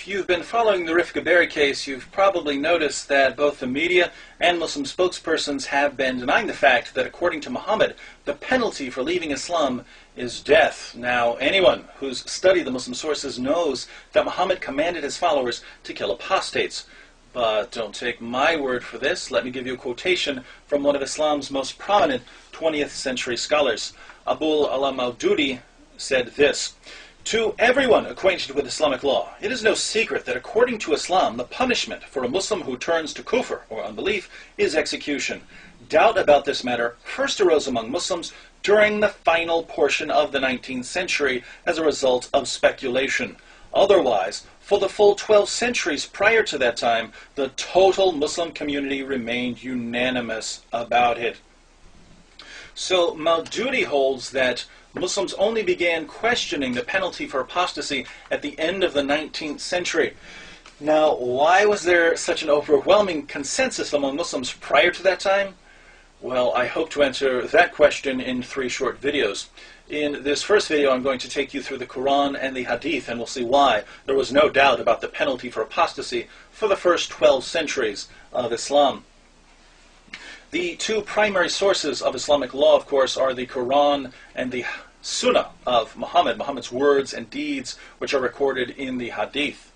If you've been following the Rifka Berry case, you've probably noticed that both the media and Muslim spokespersons have been denying the fact that, according to Muhammad, the penalty for leaving Islam is death. Now, anyone who's studied the Muslim sources knows that Muhammad commanded his followers to kill apostates. But don't take my word for this. Let me give you a quotation from one of Islam's most prominent 20th century scholars. Abul al-Maududi said this: "To everyone acquainted with Islamic law, it is no secret that according to Islam, the punishment for a Muslim who turns to kufr, or unbelief, is execution. Doubt about this matter first arose among Muslims during the final portion of the 19th century as a result of speculation. Otherwise, for the full 12 centuries prior to that time, the total Muslim community remained unanimous about it." So Maududi holds that Muslims only began questioning the penalty for apostasy at the end of the 19th century. Now, why was there such an overwhelming consensus among Muslims prior to that time? Well, I hope to answer that question in 3 short videos. In this first video, I'm going to take you through the Qur'an and the Hadith, and we'll see why there was no doubt about the penalty for apostasy for the first 12 centuries of Islam. The 2 primary sources of Islamic law, of course, are the Qur'an and the Sunnah of Muhammad, Muhammad's words and deeds, which are recorded in the Hadith.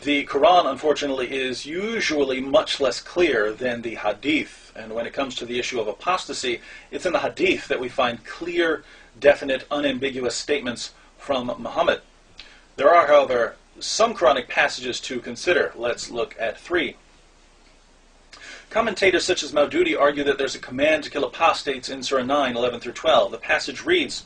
The Qur'an, unfortunately, is usually much less clear than the Hadith, and when it comes to the issue of apostasy, it's in the Hadith that we find clear, definite, unambiguous statements from Muhammad. There are, however, some Quranic passages to consider. Let's look at 3. Commentators such as Maududi argue that there's a command to kill apostates in Surah 9, 11 through 12. The passage reads,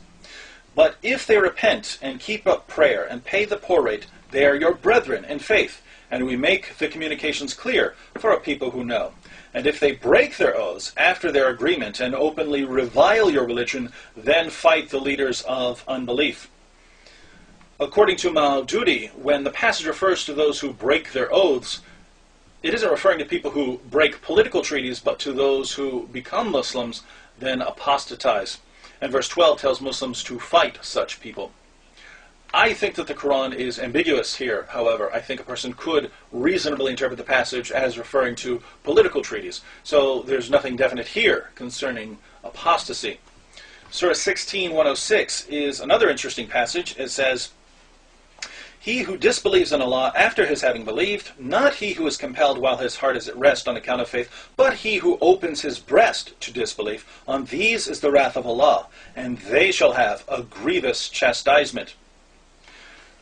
"But if they repent and keep up prayer and pay the poor rate, they are your brethren in faith, and we make the communications clear for a people who know. And if they break their oaths after their agreement and openly revile your religion, then fight the leaders of unbelief." According to Maududi, when the passage refers to those who break their oaths, it isn't referring to people who break political treaties, but to those who become Muslims, then apostatize. And verse 12 tells Muslims to fight such people. I think that the Quran is ambiguous here, however. I think a person could reasonably interpret the passage as referring to political treaties. So there's nothing definite here concerning apostasy. Surah 16, 106 is another interesting passage. It says, "He who disbelieves in Allah after his having believed, not he who is compelled while his heart is at rest on account of faith, but he who opens his breast to disbelief, on these is the wrath of Allah, and they shall have a grievous chastisement."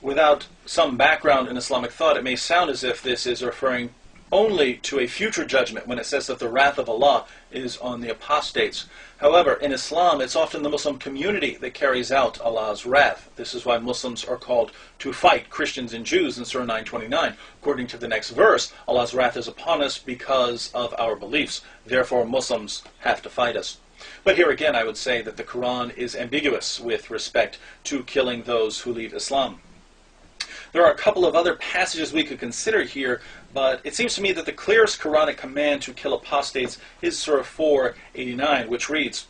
Without some background in Islamic thought, it may sound as if this is referring only to a future judgment when it says that the wrath of Allah is on the apostates. However, in Islam, it's often the Muslim community that carries out Allah's wrath. This is why Muslims are called to fight Christians and Jews in Surah 9:29. According to the next verse, Allah's wrath is upon us because of our beliefs. Therefore, Muslims have to fight us. But here again, I would say that the Quran is ambiguous with respect to killing those who leave Islam. There are a couple of other passages we could consider here, but it seems to me that the clearest Quranic command to kill apostates is Surah 4:89, which reads,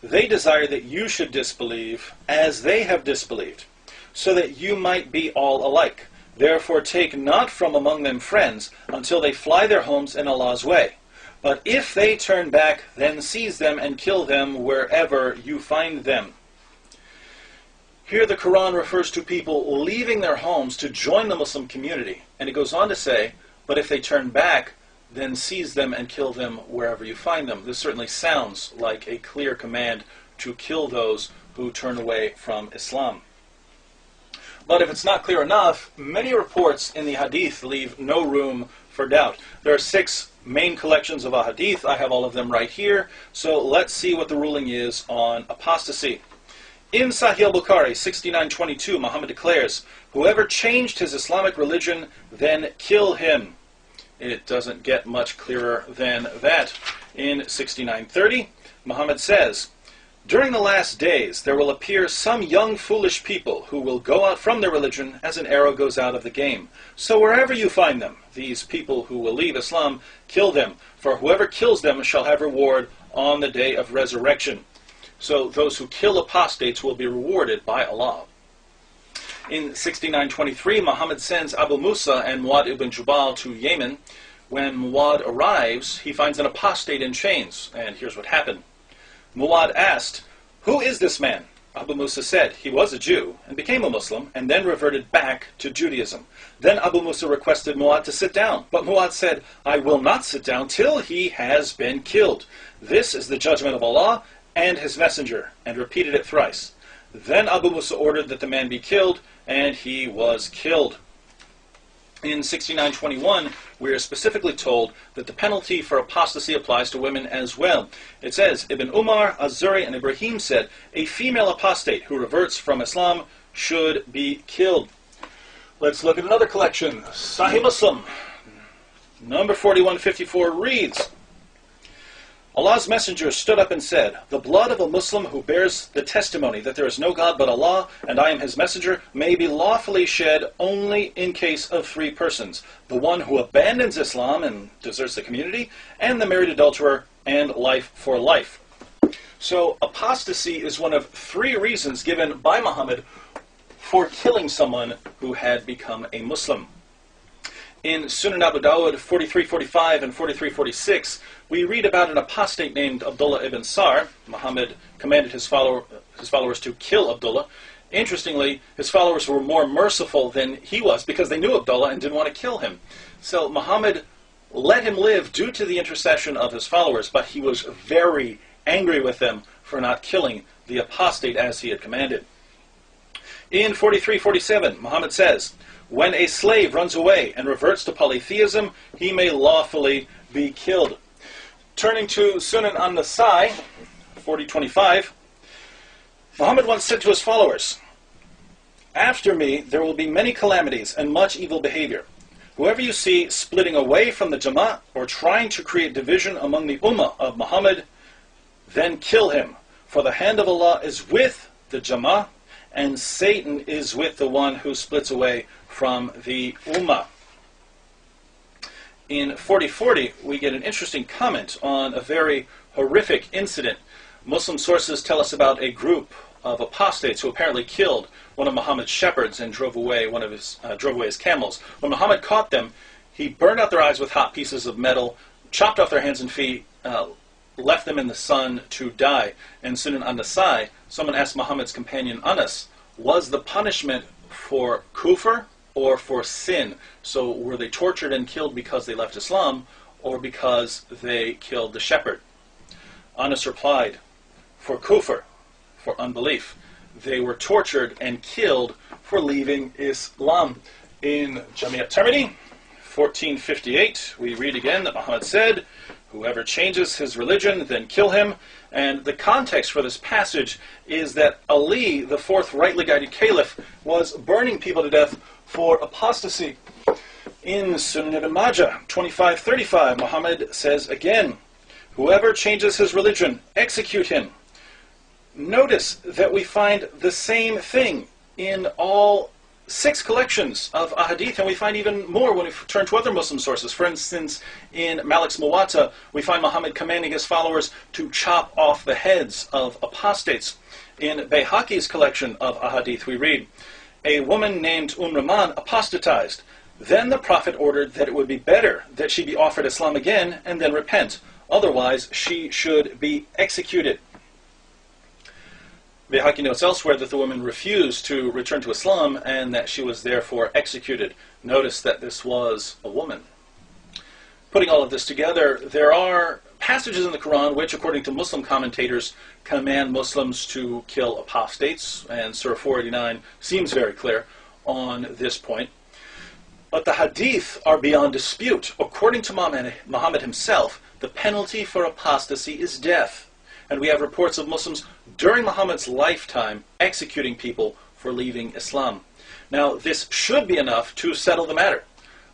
"They desire that you should disbelieve as they have disbelieved, so that you might be all alike. Therefore take not from among them friends until they fly their homes in Allah's way. But if they turn back, then seize them and kill them wherever you find them." Here the Quran refers to people leaving their homes to join the Muslim community. And it goes on to say, but if they turn back, then seize them and kill them wherever you find them. This certainly sounds like a clear command to kill those who turn away from Islam. But if it's not clear enough, many reports in the Hadith leave no room for doubt. There are 6 main collections of a Hadith. I have all of them right here. So let's see what the ruling is on apostasy. In Sahih al-Bukhari 69:22, Muhammad declares, "Whoever changed his Islamic religion, then kill him." It doesn't get much clearer than that. In 69:30, Muhammad says, "During the last days there will appear some young foolish people who will go out from their religion as an arrow goes out of the game. So wherever you find them, these people who will leave Islam, kill them, for whoever kills them shall have reward on the day of resurrection." So those who kill apostates will be rewarded by Allah. In 6923, Muhammad sends Abu Musa and Muad ibn Jubal to Yemen. When Muad arrives, he finds an apostate in chains, and here's what happened. Muad asked, "Who is this man?" Abu Musa said he was a Jew and became a Muslim and then reverted back to Judaism. Then Abu Musa requested Muad to sit down, but Muad said, "I will not sit down till he has been killed. This is the judgment of Allah and His Messenger," and repeated it thrice. Then Abu Musa ordered that the man be killed, and he was killed. In 6921, we are specifically told that the penalty for apostasy applies to women as well. It says, Ibn Umar, Azuri, and Ibrahim said, a female apostate who reverts from Islam should be killed. Let's look at another collection. Sahih Muslim, number 4154 reads, Allah's messenger stood up and said, the blood of a Muslim who bears the testimony that there is no God but Allah, and I am his messenger, may be lawfully shed only in case of three persons: the one who abandons Islam and deserts the community, and the married adulterer, and life for life. So apostasy is one of three reasons given by Muhammad for killing someone who had become a Muslim. In Sunan Abu Dawud 4345 and 4346, we read about an apostate named Abdullah ibn Sar. Muhammad commanded his followers to kill Abdullah. Interestingly, his followers were more merciful than he was because they knew Abdullah and didn't want to kill him. So Muhammad let him live due to the intercession of his followers, but he was very angry with them for not killing the apostate as he had commanded. In 4347, Muhammad says, when a slave runs away and reverts to polytheism, he may lawfully be killed. Turning to Sunan an-Nasai, 4025, Muhammad once said to his followers, after me there will be many calamities and much evil behavior. Whoever you see splitting away from the Jama'at or trying to create division among the Ummah of Muhammad, then kill him. For the hand of Allah is with the Jama'at, and Satan is with the one who splits away from the Ummah. In 4040, we get an interesting comment on a very horrific incident. Muslim sources tell us about a group of apostates who apparently killed one of Muhammad's shepherds and drove away his camels. When Muhammad caught them, he burned out their eyes with hot pieces of metal, chopped off their hands and feet, left them in the sun to die. In Sunan an-Nasai, someone asked Muhammad's companion Anas, was the punishment for kufr or for sin? So were they tortured and killed because they left Islam or because they killed the shepherd? Anas replied, for kufr, for unbelief. They were tortured and killed for leaving Islam. In Jami' at-Tirmidhi, 1458, we read again that Muhammad said, whoever changes his religion, then kill him. And the context for this passage is that Ali, the fourth rightly guided caliph, was burning people to death for apostasy. In Sunan ibn Majah, 2535, Muhammad says again, whoever changes his religion, execute him. Notice that we find the same thing in all 6 collections of ahadith, and we find even more when we turn to other Muslim sources. For instance, in Malik's Muwatta, we find Muhammad commanding his followers to chop off the heads of apostates. In Bayhaqi's collection of ahadith, we read, a woman named Rahman apostatized. Then the Prophet ordered that it would be better that she be offered Islam again and then repent. Otherwise, she should be executed. Bayhaqi notes elsewhere that the woman refused to return to Islam and that she was therefore executed. Notice that this was a woman. Putting all of this together, there are passages in the Qur'an which, according to Muslim commentators, command Muslims to kill apostates, and Surah 489 seems very clear on this point. But the hadith are beyond dispute. According to Muhammad himself, the penalty for apostasy is death. And we have reports of Muslims during Muhammad's lifetime executing people for leaving Islam. Now, this should be enough to settle the matter.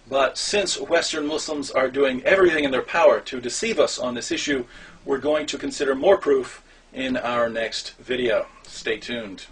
But since Western Muslims are doing everything in their power to deceive us on this issue, we're going to consider more proof in our next video. Stay tuned.